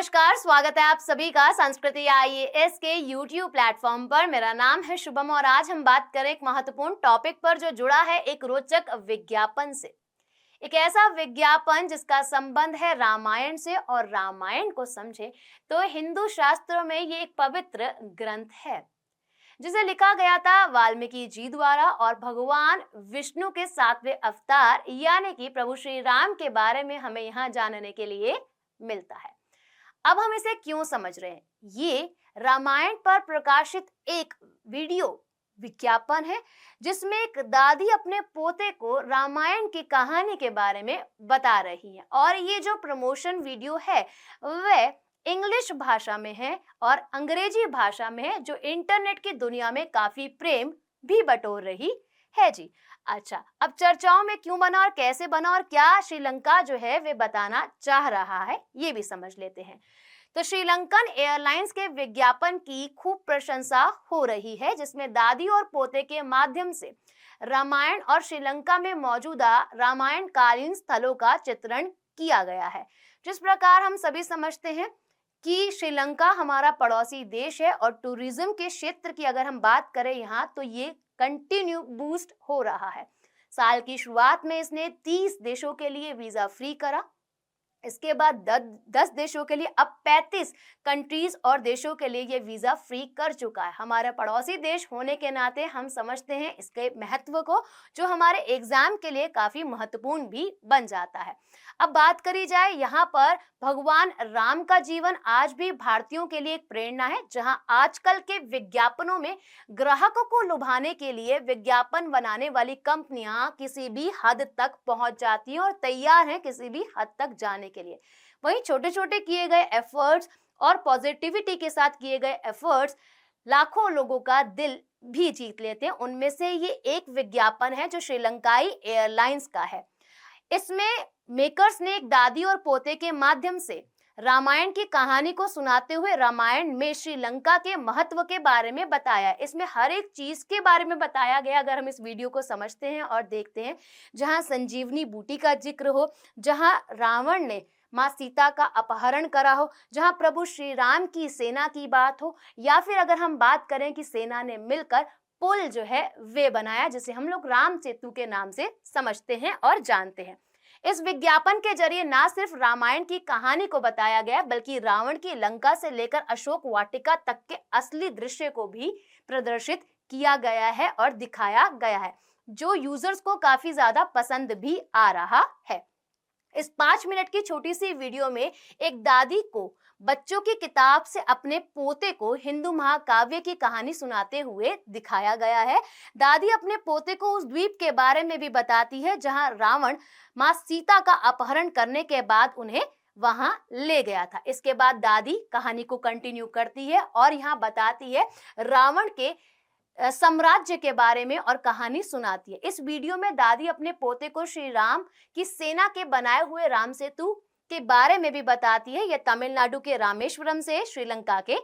नमस्कार, स्वागत है आप सभी का संस्कृति आईएएस के YouTube प्लेटफॉर्म पर। मेरा नाम है शुभम और आज हम बात करें एक महत्वपूर्ण टॉपिक पर जो जुड़ा है एक रोचक विज्ञापन से। एक ऐसा विज्ञापन जिसका संबंध है रामायण से, और रामायण को समझे तो हिंदू शास्त्रों में ये एक पवित्र ग्रंथ है जिसे लिखा गया था वाल्मीकि जी द्वारा, और भगवान विष्णु के 7वें अवतार यानी कि प्रभु श्री राम के बारे में हमें यहाँ जानने के लिए मिलता है। अब हम इसे क्यों समझ रहे हैं? ये रामायण पर प्रकाशित एक वीडियो विज्ञापन है जिसमें एक दादी अपने पोते को रामायण की कहानी के बारे में बता रही है, और ये जो प्रमोशन वीडियो है वह इंग्लिश भाषा में है और अंग्रेजी भाषा में है, जो इंटरनेट की दुनिया में काफी प्रेम भी बटोर रही है जी। अच्छा, अब चर्चाओं में क्यों बना और कैसे बना और क्या श्रीलंका जो है वे बताना चाह रहा है, ये भी समझ लेते हैं। तो श्रीलंकन एयरलाइंस के विज्ञापन की खूब प्रशंसा हो रही है, जिसमें दादी और पोते के माध्यम से रामायण और श्रीलंका में मौजूदा रामायण कालीन स्थलों का चित्रण किया गया है। जिस प्रकार हम सभी समझते हैं कि श्रीलंका हमारा पड़ोसी देश है और टूरिज्म के क्षेत्र की अगर हम बात करें यहाँ, तो ये कंटिन्यू बूस्ट हो रहा है। साल की शुरुआत में इसने 30 देशों के लिए वीजा फ्री करा, इसके बाद 10 देशों के लिए, अब 35 कंट्रीज और देशों के लिए ये वीजा फ्री कर चुका है। हमारा पड़ोसी देश होने के नाते हम समझते हैं इसके महत्व को, जो हमारे एग्जाम के लिए काफी महत्वपूर्ण भी बन जाता है। अब बात करी जाए यहाँ पर भगवान राम का जीवन आज भी भारतीयों के लिए एक प्रेरणा है, जहां आजकल के विज्ञापनों में ग्राहकों को लुभाने के लिए विज्ञापन बनाने वाली कंपनियां किसी भी हद तक पहुंच जाती हैं और तैयार हैं किसी भी हद तक जाने के लिए। वहीं छोटे छोटे किए गए एफर्ट्स और पॉजिटिविटी के साथ किए गए एफर्ट्स लाखों लोगों का दिल भी जीत लेते हैं। उनमें से ये एक विज्ञापन है जो श्रीलंकाई एयरलाइंस का है। इसमें मेकर्स ने एक दादी और पोते के माध्यम से रामायण की कहानी को सुनाते हुए रामायण में श्रीलंका के महत्व के बारे में बताया। इसमें हर एक चीज के बारे में बताया गया। अगर हम इस वीडियो को समझते हैं और देखते हैं, जहां संजीवनी बूटी का जिक्र हो, जहां रावण ने माँ सीता का अपहरण करा हो, जहां प्रभु श्री राम की सेना की बात हो, या फिर अगर हम बात करें कि सेना ने मिलकर पुल जो है वे बनाया, जिसे हम लोग राम सेतु के नाम से समझते हैं और जानते हैं। इस विज्ञापन के जरिए ना सिर्फ रामायण की कहानी को बताया गया, बल्कि रावण की लंका से लेकर अशोक वाटिका तक के असली दृश्य को भी प्रदर्शित किया गया है और दिखाया गया है, जो यूजर्स को काफी ज्यादा पसंद भी आ रहा है। इस 5 मिनट की छोटी सी वीडियो में एक दादी को बच्चों की किताब से अपने पोते को हिंदू महाकाव्य की कहानी सुनाते हुए दिखाया गया है। दादी अपने पोते को उस द्वीप के बारे में भी बताती है जहां रावण मां सीता का अपहरण करने के बाद उन्हें वहां ले गया था। इसके बाद दादी कहानी को कंटिन्यू करती है और यहाँ बताती है रावण के साम्राज्य के बारे में और कहानी सुनाती है। इस वीडियो में दादी अपने पोते को श्री राम की सेना के बनाए हुए राम सेतु के बारे में भी बताती है। यह तमिलनाडु के रामेश्वरम से श्रीलंका के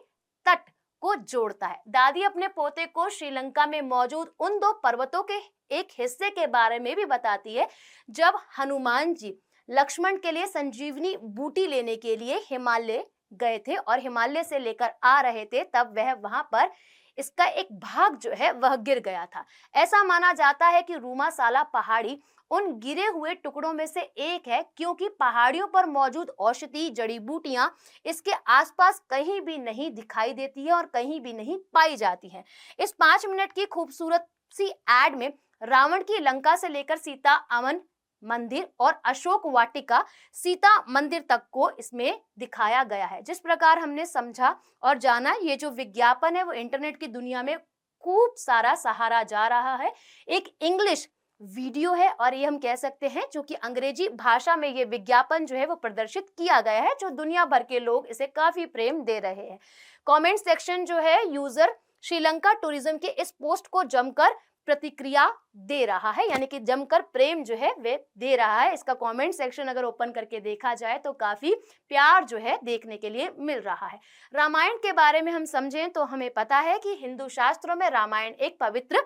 तट को जोड़ता है। दादी अपने पोते को श्रीलंका में मौजूद उन 2 पर्वतों के एक हिस्से के बारे में भी बताती है जब हनुमान जी लक्ष्मण के लिए संजीवनी बूटी लेने के लिए हिमालय गए थे और हिमालय से लेकर आ रहे थे, तब वह वहां पर इसका एक भाग जो है वह गिर गया था। ऐसा माना जाता है कि रूमासाला पहाड़ी उन गिरे हुए टुकड़ों में से एक है, क्योंकि पहाड़ियों पर मौजूद औषधि जड़ी बूटियां इसके आसपास कहीं भी नहीं दिखाई देती है और कहीं भी नहीं पाई जाती हैं। इस 5 मिनट की खूबसूरत सी एड में रावण की लंका से लेकर सीता अमन मंदिर और अशोक वाटिका सीता मंदिर तक को इसमें दिखाया गया है। जिस प्रकार हमने समझा और जाना, ये जो विज्ञापन है वो इंटरनेट की दुनिया में खूब सारा सहारा जा रहा है। एक इंग्लिश वीडियो है और ये हम कह सकते हैं जो कि अंग्रेजी भाषा में ये विज्ञापन जो है वो प्रदर्शित किया गया है, जो दुनिया भर के लोग इसे काफी प्रेम दे रहे हैं। कमेंट सेक्शन जो है यूजर श्रीलंका टूरिज्म के इस पोस्ट को जमकर प्रतिक्रिया दे रहा है, यानी कि जमकर प्रेम जो है वे दे रहा है। इसका कमेंट सेक्शन अगर ओपन करके देखा जाए तो काफी प्यार जो है देखने के लिए मिल रहा है। रामायण के बारे में हम समझें तो हमें पता है कि हिंदू शास्त्रों में रामायण एक पवित्र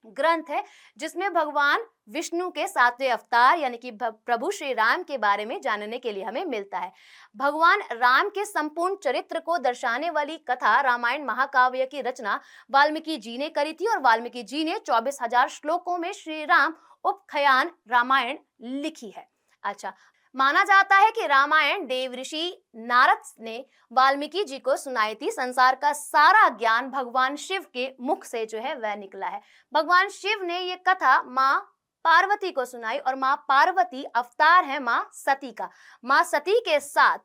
ग्रंथ है जिसमें भगवान विष्णु के 7वें अवतार यानी कि प्रभु श्री राम के बारे में जानने के लिए हमें मिलता है। भगवान राम के संपूर्ण चरित्र को दर्शाने वाली कथा रामायण महाकाव्य की रचना वाल्मीकि जी ने करी थी और वाल्मीकि जी ने 24,000 श्लोकों में श्री राम उपख्यान रामायण लिखी है। अच्छा, माना जाता है कि रामायण देवऋषि नारद ने वाल्मीकि जी को सुनाई थी। संसार का सारा ज्ञान भगवान शिव के मुख से जो है वह निकला है। भगवान शिव ने ये कथा माँ पार्वती को सुनाई और माँ पार्वती अवतार है माँ सती का। माँ सती के साथ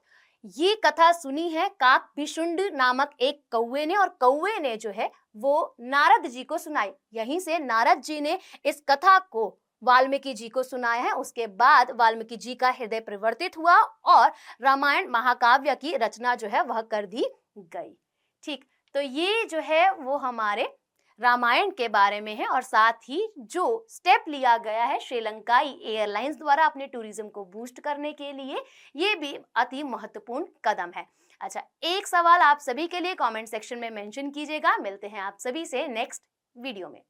ये कथा सुनी है काकभिषुंड नामक एक कौवे ने, और कौवे ने जो है वो नारद जी को सुनाई। यहीं से नारद जी ने इस कथा को वाल्मीकि जी को सुनाया है। उसके बाद वाल्मीकि जी का हृदय परिवर्तित हुआ और रामायण महाकाव्य की रचना जो है वह कर दी गई। ठीक, तो ये जो है वो हमारे रामायण के बारे में है, और साथ ही जो स्टेप लिया गया है श्रीलंकाई एयरलाइंस द्वारा अपने टूरिज्म को बूस्ट करने के लिए, ये भी अति महत्वपूर्ण कदम है। अच्छा, एक सवाल आप सभी के लिए कमेंट सेक्शन में मेंशन कीजिएगा। मिलते हैं आप सभी से नेक्स्ट वीडियो में।